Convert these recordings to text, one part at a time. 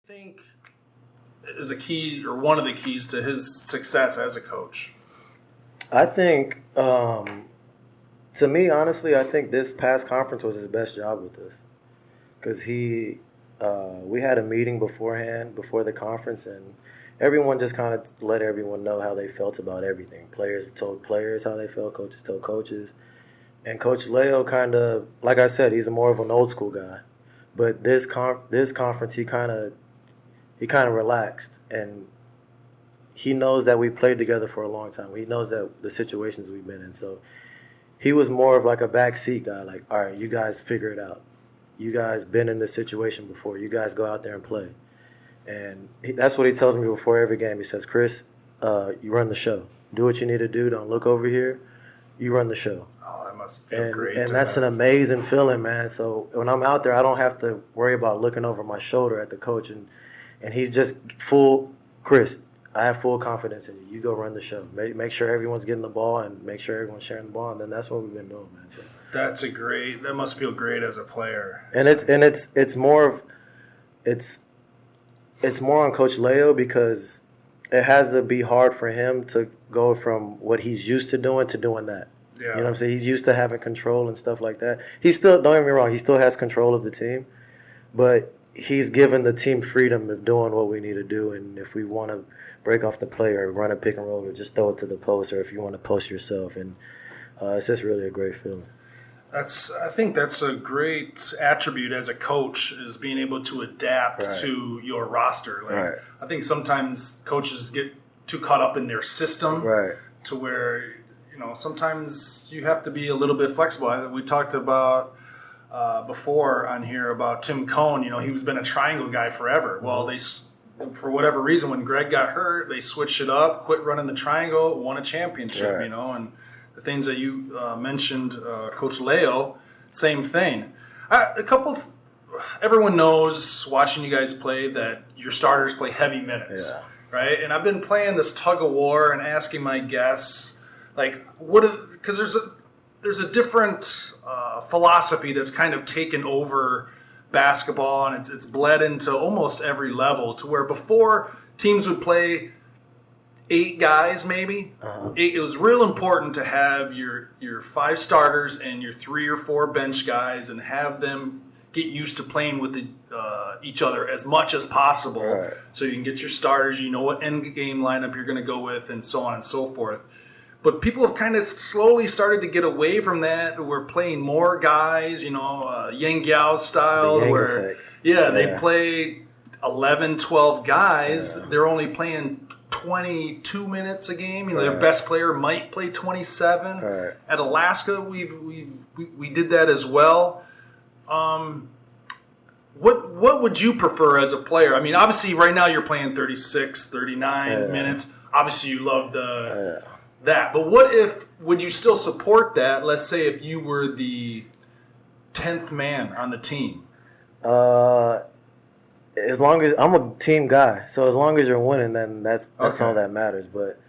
think is a key or one of the keys to his success as a coach? I think, to me, honestly, I think this past conference was his best job with us because we had a meeting beforehand, before the conference, and everyone just kind of let everyone know how they felt about everything. Players told players how they felt, coaches told coaches. And Coach Leo kind of, like I said, he's more of an old school guy. But this conference, he kind of relaxed, and he knows that we've played together for a long time. He knows that the situations we've been in. So he was more of like a backseat guy, like, all right, you guys figure it out. You guys been in this situation before. You guys go out there and play. And that's what he tells me before every game. He says, Chris, you run the show. Do what you need to do. Don't look over here. You run the show. Oh, that must feel great. And that's an amazing feeling, man. So when I'm out there, I don't have to worry about looking over my shoulder at the coach. And he's just Chris, I have full confidence in you. You go run the show. Make sure everyone's getting the ball and make sure everyone's sharing the ball. And then that's what we've been doing, man. So that must feel great as a player. And it's more on Coach Leo because it has to be hard for him to go from what he's used to doing that. Yeah. You know what I'm saying? He's used to having control and stuff like that. He still, don't get me wrong, he still has control of the team, but he's given the team freedom of doing what we need to do. And if we want to break off the play or run a pick and roll or just throw it to the post, or if you want to post yourself, and it's just really a great feeling. I think that's a great attribute as a coach, is being able to adapt to your roster. Right. I think sometimes coaches get too caught up in their system to where, sometimes you have to be a little bit flexible. We talked about before on here about Tim Cohn. He's been a triangle guy forever. Well, for whatever reason, when Greg got hurt, they switched it up, quit running the triangle, won a championship, and the things that you mentioned, Coach Leo, same thing. Everyone knows, watching you guys play, that your starters play heavy minutes, right? And I've been playing this tug of war and asking my guests, because there's a different philosophy that's kind of taken over basketball, and it's bled into almost every level, to where before teams would play 8 guys maybe. It was real important to have your 5 starters and your 3 or 4 bench guys and have them get used to playing with each other as much as possible, so you can get your starters, what end game lineup you're going to go with, and so on and so forth. But people have kind of slowly started to get away from that. We're playing more guys, Yang Yao style, where they play 11, 12 guys. Yeah. They're only playing 22 minutes a game. Their best player might play 27. At Alaska, we did that as well. What would you prefer as a player? I mean, obviously right now you're playing 36, 39 minutes. Obviously you love that. But would you still support that? Let's say if you were the 10th man on the team. As long as I'm a team guy, so as long as you're winning, then that's all that matters. But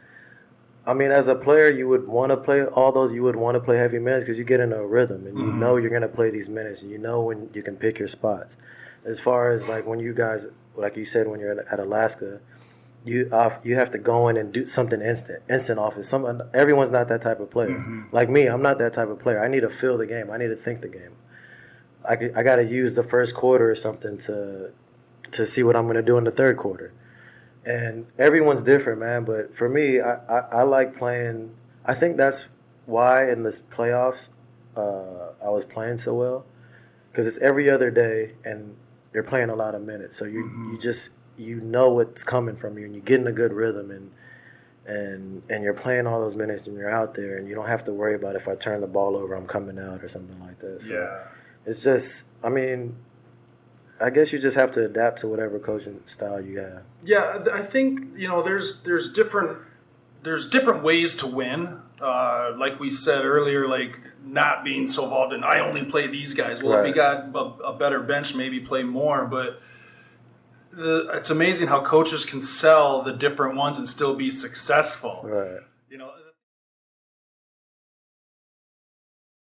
I mean, as a player, you would want to play all those. You would want to play heavy minutes because you get into a rhythm, and you know you're going to play these minutes, and you know when you can pick your spots. As far as like when you guys, like you said, when you're at Alaska, you have to go in and do something instant offense. Everyone's not that type of player. Like me, I'm not that type of player. I need to feel the game. I need to think the game. I got to use the first quarter or something to see what I'm going to do in the third quarter. And everyone's different, man. But for me, I like playing. I think that's why in the playoffs I was playing so well, because it's every other day and you're playing a lot of minutes. So you just know what's coming from you, and you get in a good rhythm, and you're playing all those minutes, and you're out there, and you don't have to worry about if I turn the ball over, I'm coming out or something like that. So it's just, I mean, I guess you just have to adapt to whatever coaching style you have. Yeah, I think there's different ways to win. Like we said earlier, like not being so involved in I only play these guys. Well, if you got a better bench, maybe play more. But it's amazing how coaches can sell the different ones and still be successful.